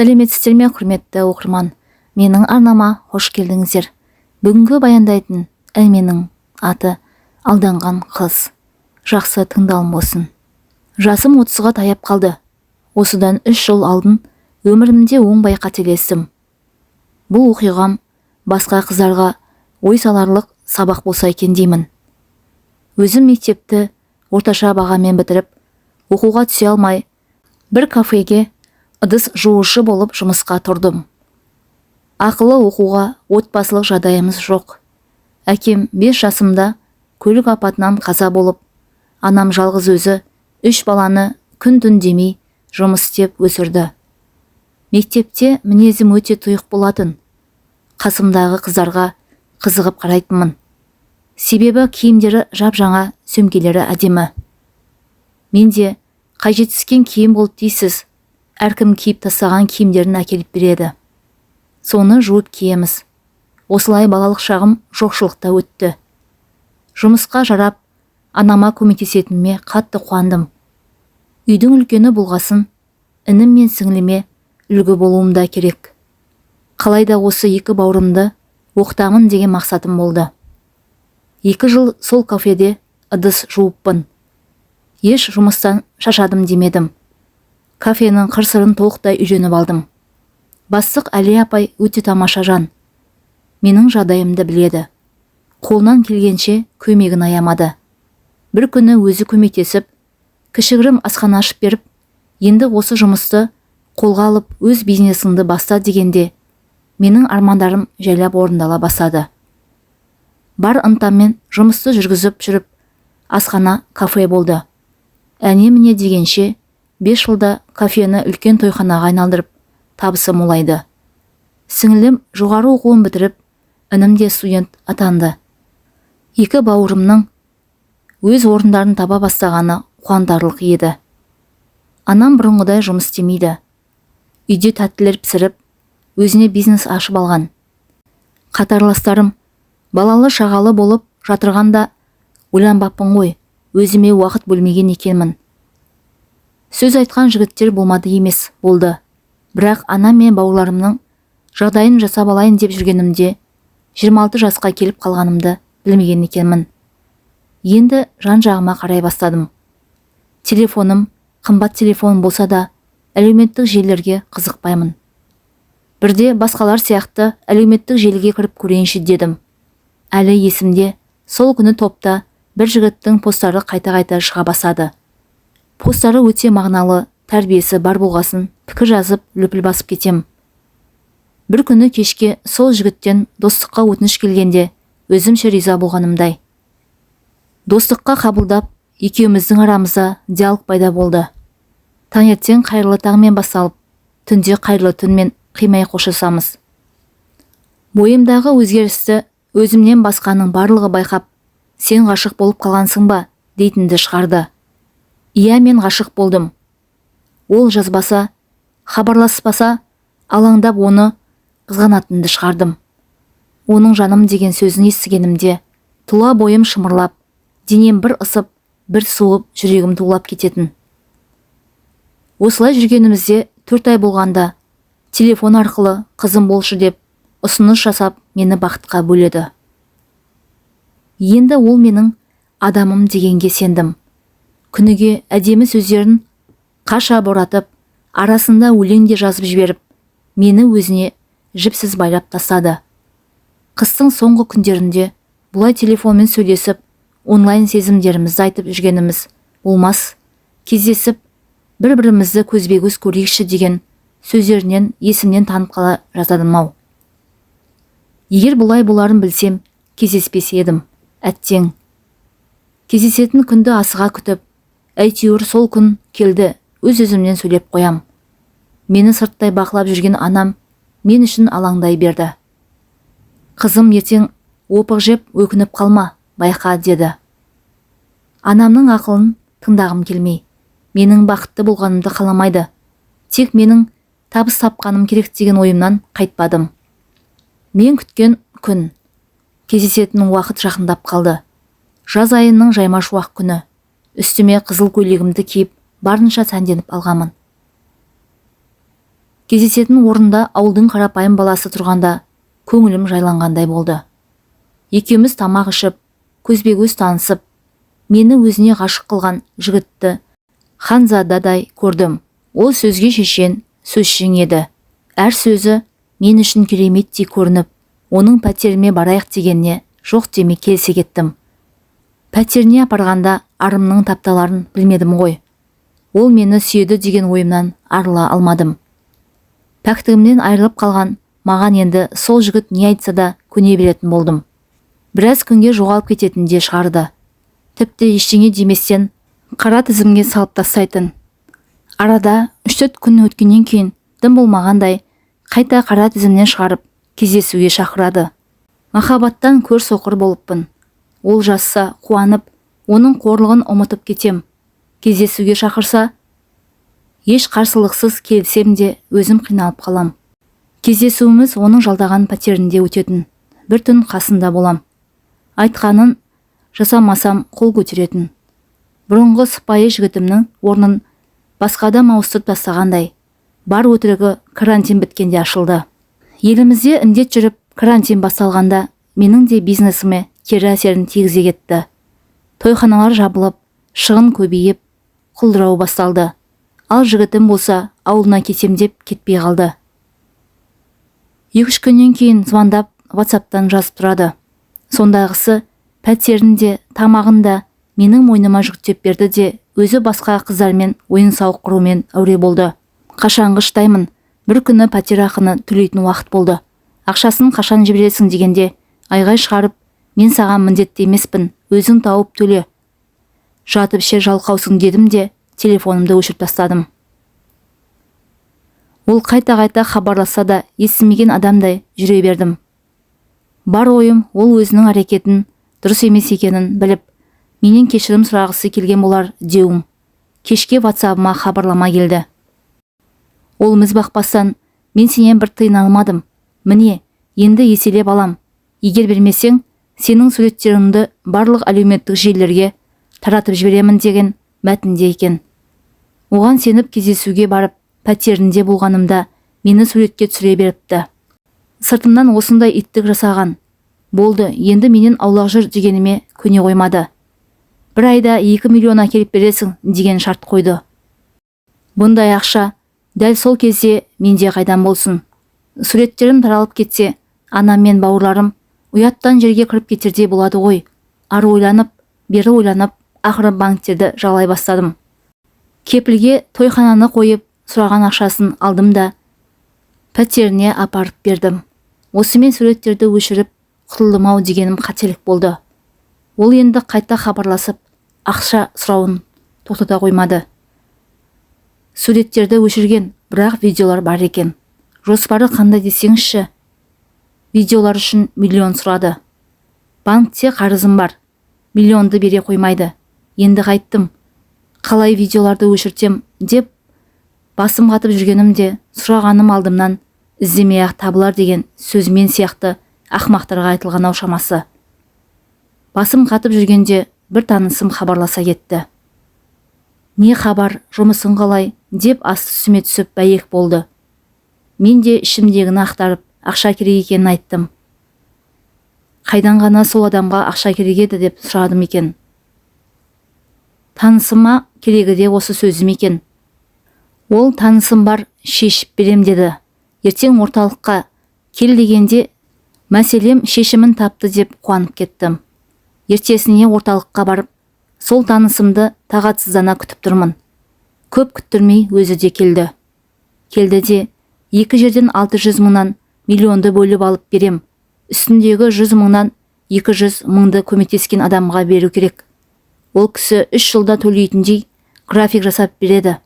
Сәлеметсіздер ме, құрметті оқырман? Менің арнама қош келдіңіздер. Бүгінгі баяндайтын әңгіменің аты «Алданған қыз». Жақсы тыңдалым болсын. Жасым 30-ға таяп қалды. Осыдан 3 жыл алдын өмірімде оңбай қателестім. Бұл оқиғам басқа қыздарға ой саларлық сабақ болса екен деймін. Өзім мектепті орташа бағамен бітіріп, оқуға түсе алмай, бір кафеге ыдыс жуушы болып жұмысқа тұрдым. Ақылы оқуға отбасылық жағдайымыз жоқ. Әкем 5 жасымда көлік апатынан қаза болып, анам жалғыз өзі 3 баланы күн-түн демей жұмыс істеп өсірді. Мектепте мінезім өте тұйық болатын. Қасымдағы қыздарға қызығып қарайтынмын. Себебі киімдері жап-жаңа, сөмкелері әдемі. Менде қажетсізген киім болды дейсіз. Әркім киіп тастаған киімдерін әкеліп береді. Соны жуып киеміз. Осылай балалық шағым жоқшылықта өтті. Жұмысқа жарап, анама көмектесетініме қатты қуандым. Үйдің үлкені болғасын, інім мен сіңліме үлгі болуым да керек. Қалайда осы 2 бауырымды оқытамын деген мақсатым болды. 2 жыл сол кафеде ыдыс жуыппын. Еш жұмыстан шаршадым демедім. Кафенің қыр-сырын толықтай үйреніп алдым. Бастық Әли апай өте тамаша жан. Менің жағдайымды біледі. Қолынан келгенше көмегін аямады. Бір күні өзі көмектесіп, кішігірім асхана ашып беріп, енді осы жұмысты қолға алып өз бизнесіңді баста дегенде, менің армандарым жайлап орындала бастады. Бар ынтаммен жұмысты жүргізіп жүріп, асхана кафе болды. Әне-міне дегенше 5 жылда кафені үлкен тойханаға айналдырып, табысы молайды. Сіңілім жоғары оқуын бітіріп, інім де студент атанды. 2 бауырымның өз орындарын таба бастағаны қуантарлық еді. Анам бұрынғыдай жұмыс істемейді. Үйде тәттілер пісіріп, өзіне бизнес ашып алған. Қатарластарым балалы шағалы болып жатырғанда ойланбаппын ғой, өзіме уақыт бөлмеген екенмін. Сөз айтқан жігіттер болмады емес, болды. Бірақ анам мен бауырларымның жағдайын жасап алайын деп жүргенімде 26 жасқа келіп қалғанымды білмеген екенмін. Енді жан-жағыма қарай бастадым. Телефоным қымбат телефон болса да, әлеуметтік желілерге қызықпаймын. Бірде басқалар сияқты әлеуметтік желіге кіріп көрейінші дедім. Әлі есімде, сол күні топта бір жігіттің посттары қайта-қайта шыға басады. Посттары өте мағыналы, тәрбиесі бар болғасын, пікір жазып, лүпіл басып кетем. Бір күні кешке сол жігіттен достыққа өтініш келгенде, өзімше риза болғанымдай. Достыққа қабылдап, екеуміздің арамызда диалог пайда болды. Таңертең қайырлы таңмен басталып, түнде қайырлы түнмен қимай қоштасамыз. Бойымдағы өзгерісті өзімнен басқаның барлығы байқап, сен ғашық болып қалғансың ба, дейтінді шығарды. Иә, мен ғашық болдым. Ол жазбаса, хабарласпаса, алаңдап оны қызғанатынды шығардым. Оның жаным деген сөзін естігенімде, тұла бойым шымырлап, денем бір ысып, бір суып, жүрегім тулап кететін. Осылай жүргенімізде 4 ай болғанда, телефон арқылы қызым болшы деп ұсыныс жасап, мені бақытқа бөледі. Енді ол менің адамым дегенге сендім. Күніге әдемі сөздерін қаша боратып, арасында өлеңде жазып жіберіп, мені өзіне жіпсіз байлап тастады. Қыстың соңғы күндерінде бұлай телефонмен сөйлесіп, онлайн сезімдерімізді айтып жүргеніміз болмас, кездесіп, бір-бірімізді көзбе-көз көрейікші деген сөздерінен есімнен танып қала жаздадым-ау. Егер бұлай боларын білсем, кездеспес едім, әттең. Кездесетін күнді асыға күтіп, әйтеуір сол күн келді, өз-өзімнен сөйлеп қоям. Мені сырттай бақылап жүрген анам мен үшін алаңдай берді. Қызым, ертең опық жеп өкініп қалма, байқа, деді. Анамның ақылын тыңдағым келмей, менің бақытты болғанымды қаламайды. Тек менің табыс тапқаным керек деген ойымнан қайтпадым. Мен күткен күн, кездесетін уақыт жақындап қалды. Жаз айының жайма-шуақ күні. Үстіме қызыл көйлегімді киіп, барынша сәнденіп алғамын. Кездесетін орында ауылдың қарапайым баласы тұрғанда көңілім жайланғандай болды. Екеуміз тамақ ішіп, көзбе-көз танысып, мені өзіне ғашық қылған жігітті ханзададай көрдім. Ол сөзге шешен, сөзшең еді. Әр сөзі мен үшін кереметтей көрініп, оның пәтеріме барайық дегеніне жоқ демей келісе кеттім. Пәтеріне апарғанда арымның тапталарын білмедім ғой. Ол мені сүйеді деген ойымнан арыла алмадым. Пәктігімнен айырылып қалған маған енді сол жігіт не айтса да көне беретін болдым. Біраз күнге жоғалып кететін де шығарды. Тіпті ештеңе деместен қара тізімге салып тастайтын. Арада 3-4 күн өткеннен кейін дым болмағандай қайта қара тізімнен шығарып кездесуге шақырады. Махаббаттан көр соқыр болыппын. Ол жазса қуанып, оның қорлығын ұмытып кетем. Кездесуге шақырса, еш қарсылықсыз келсем де өзім қиналып қалам. Кездесуіміз оның жалдаған пәтерінде өтетін. Бір түн қасында болам. Айтқанын жасамасам қол көтеретін. Бұрынғы сыпайы жігітімнің орнын басқа адам ауыстырып тастағандай. Бар өтірігі карантин біткенде ашылды. Елімізде індет жүріп, карантин басталғанда менің де бизнесіме кері әсерін тигізе кетті. Тойханалар жабылып, шығын көбейіп, құлдырау басталды. Ал жігітім болса ауылына кетем деп кетпей қалды. 2-3 күннен кейін звондап WhatsApp-тан жазып тұрады. Сондағысы пәтерінде, тамағында менің мойныма жүктеп берді де өзі басқа қыздармен ойын сауық құрумен әуре болды. Қашанғыштаймын, бір күні пәтер ақыны төлейтін уақыт болды. Ақшасын қашан жібересің дегенде айғай шығарып, мен саған міндетті емеспін, өзің тауып төле. Жатып ше жалқаусың дедім де телефонымды өшіріп тастадым. Ол қайта-қайта хабарласа да естімеген адамдай жүре бердім. Бар ойым ол өзінің әрекетін дұрыс емес екенін біліп, менен кешірім сұрағысы келген болар деуім. Кешке WhatsApp-ыма хабарлама келді. Ол міз бақпастан, мен сенен бір тиын алмадым. Міне, енді еселеп алам. Егер бермесең, сенің суреттеріңді барлық әлеуметтік желілерге таратып жіберемін деген мәтінде екен. Оған сеніп кездесуге барып, пәтерінде болғанымда мені суретке түсіре беріпті. Сыртымнан осындай иттік жасаған. Болды, енді менен аулақ жүр дегеніме көне қоймады. Бір айда 2 миллион әкеліп бересің деген шарт қойды. Бұндай ақша дәл сол кезде менде қайдан болсын. Суреттерім таралып кетсе, анам мен бауырларым ұяттан жерге кіріп кетердей болады ғой. Ары ойланып, бері ойланып, ақыры банктерді жалай бастадым. Кепілге тойхананы қойып, сұраған ақшасын алдым да пәтеріне апарып бердім. Осымен суреттерді өшіріп, құтылдым-ау дегенім қателік болды. Ол енді қайта хабарласып, ақша сұрауын тоқтата қоймады. Суреттерді өшірген, бірақ видеолар бар екен. Жоспары қандай десеңізші? Видеолар үшін миллион сұрады. Банкте қарызым бар. Миллионды бере қоймайды. Енді қайттым. Қалай видеоларды өшіртем деп басым қатып жүргенімде сұрағаным алдымнан іздемей-ақ табылар деген сөзмен сияқты ақмақтарға айтылған ау шамасы. Басым қатып жүргенде бір танысым хабарласа кетті. Не хабар, жұмысың қалай деп асты үстіме түсіп бәйек болды. Мен де ішімдегіні ақтарып ақша керек екенін айттым. Қайдан ғана сол адамға ақша керек еді деп сұрадым екен. Танысыма керегі де осы сөзім екен. Ол танысым бар, шешіп берем деді. Ертең орталыққа кел дегенде мәселем шешімін тапты деп қуанып кеттім. Ертесіне орталыққа барып, сол танысымды тағатсыздана күтіп тұрмын. Көп күттірмей өзі де келді. Келді де 2 жерден 600 мыңнан миллионды бөліп алып берем. Үстіндегі 100 мыңнан 200 мыңды көмектескен адамға беру керек. Ол кісі 3 жылда төлейтіндей график жасап береді.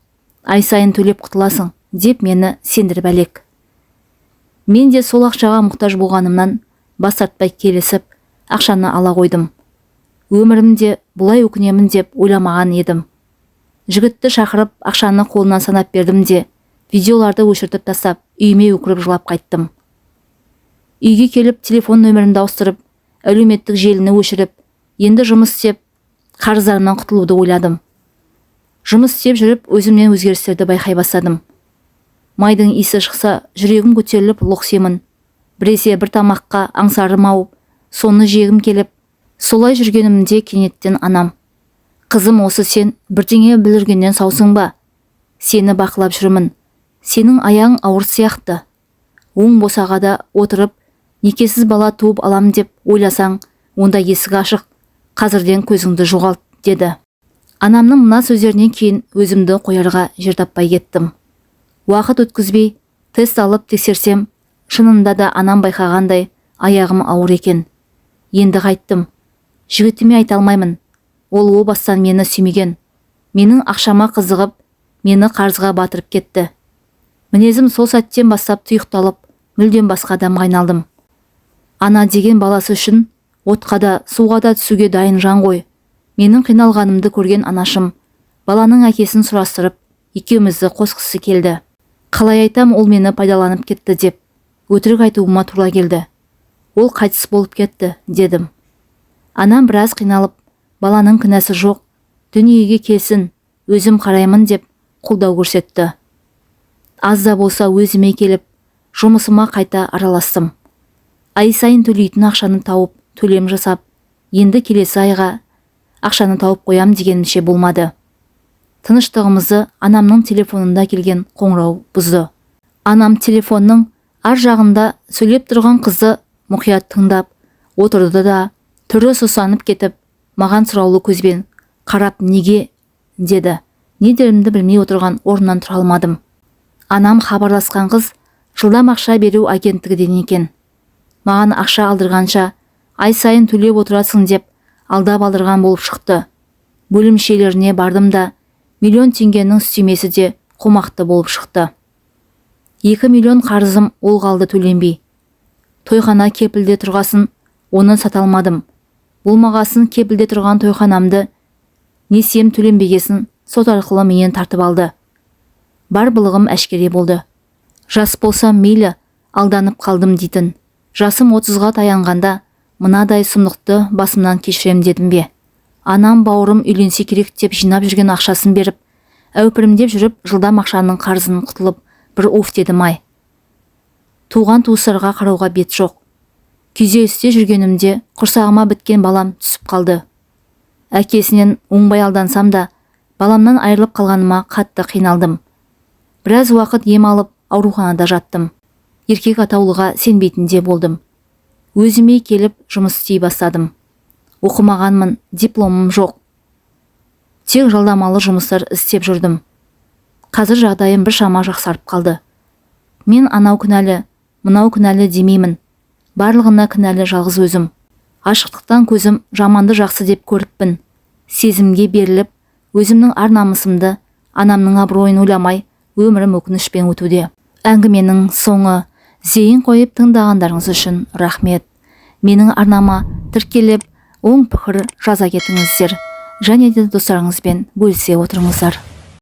Ай сайын төлеп құтыласың деп мені сендіріп әлек. Мен де сол ақшаға мұқтаж болғанымнан бас тартпай келісіп, ақшаны ала қойдым. Өмірімде бұлай өкінемін деп ойламаған едім. Жігітті шақырып ақшаны қолынан санап бердім де, видеоларды өшіртіп тастап, үйіме өкіріп жылап қайттым. Үйге келіп телефон нөмірімді ауыстырып, әлеуметтік желіні өшіріп, енді жұмыс істеп, қарыздарымнан құтылуды ойладым. Жұмыс істеп жүріп, өзімнен өзгерістерді байқай бастадым. Майдың иісі шықса, жүрегім көтеріліп лоқсемін. Біресе бір тамаққа аңсарым ауып, соны жегім келіп, солай жүргенімде кенеттен анам: «Қызым, осы сен бірдеңе бүліргеннен саусың ба? Сені бақылап жүрмін. Сенің аяғың ауыр сияқты. Оң босағада отырып, некесіз бала туып алам деп ойласаң, онда есік ашық. Қазірден көзіңді жоғалт», деді. Анамның мына сөздерінен кейін өзімді қоярға жер таппай кеттім. Уақыт өткізбей тест алып тексерсем, шынында да анам байқағандай аяғым ауыр екен. Енді қайттым. Жігітіме айта алмаймын. Ол о бастан мені сүймеген. Менің ақшама қызығып, мені қарызға батырып кетті. Мінезім сол сәттен бастап тұйықталып, мүлдем басқа адамға айналдым. Ана деген баласы үшін отқа да, суға да түсуге дайын жан ғой. Менің қиналғанымды көрген анашым баланың әкесін сұрастырып, екеумізді қосқысы келді. Қалай айтам, ол мені пайдаланып кетті деп өтірік айтуыма тура келді. Ол қайтыс болып кетті, дедім. Анам біраз қиналып, баланың кінәсі жоқ, дүниеге келсін, өзім қараймын деп қолдау көрсетті. Аз да болса өзіме келіп, жұмысыма қайта араластым. Ай сайын төлейтін ақшаны тауып, төлем жасап, енді келесі айға ақшаны тауып қоям дегенімше болмады. Тыныштығымызды анамның телефонында келген қоңырау бұзды. Анам телефонның ар жағында сөйлеп тұрған қызды мұқият тыңдап отырды да, түрі сұсанып кетіп, маған сұраулы көзбен қарап неге, деді. Не дерімді білмей отырған орнынан тұра алмадым. Анам хабарласқан қыз жылдам ақша беру агенттігінен екен. Маған ақша алдырғанша ай сайын төлеп отырасың деп алдап алдырған болып шықты. Бөлімшелеріне бардым да, 1 миллион теңгенің үстемесі де қомақты болып шықты. 2 миллион қарызым ол қалды төленбей. Тойхана кепілде тұрғасын, оны сата алмадым. Болмағасын кепілде тұрған тойханамды несием төленбегесін сот арқылы менен тартып алды. Бар былығым әшкере болды. Жас болсам мейлі, алданып қалдым дейтін. Жасым 30-ға таянғанда мынадай сұмдықты басымнан кешірем дедім бе? Анам бауырым үйленсе керек деп жинап жүрген ақшасын беріп, әупірімдеп жүріп, жылдам ақшаның қарызын құтылып, бір уф дедім ай. Туған туыстарға қарауға бет жоқ. Күйзелісте жүргенімде құрсағыма біткен балам түсіп қалды. Әкесінен оңбай алдансам да, баламнан айырылып қалғаныма қатты қиналдым. Біраз уақыт ем алып, ауруханада жаттым. Еркек атаулыға сенбейтінде болдым. Өзіме келіп жұмыс істей бастадым. Оқымағанмын, дипломым жоқ. Тек жалдамалы жұмыстар істеп жүрдім. Қазір жағдайым біршама жақсарып қалды. Мен анау күнәлі, мынау күнәлі демеймін. Барлығына кінәлі жалғыз өзім. Ашықтықтан көзім жаманды жақсы деп көріппін. Сезімге беріліп, өзімнің ар намысымды, анамның абыройын ойламай, өмірім өкінішпен өтуде. Әңгіменің соңы. Зейін қойып тыңдағандарыңыз үшін рахмет. Менің арнама тіркеліп, оң пікір жаза кетіңіздер. Және де достарыңызбен бөлісе отырыңыздар.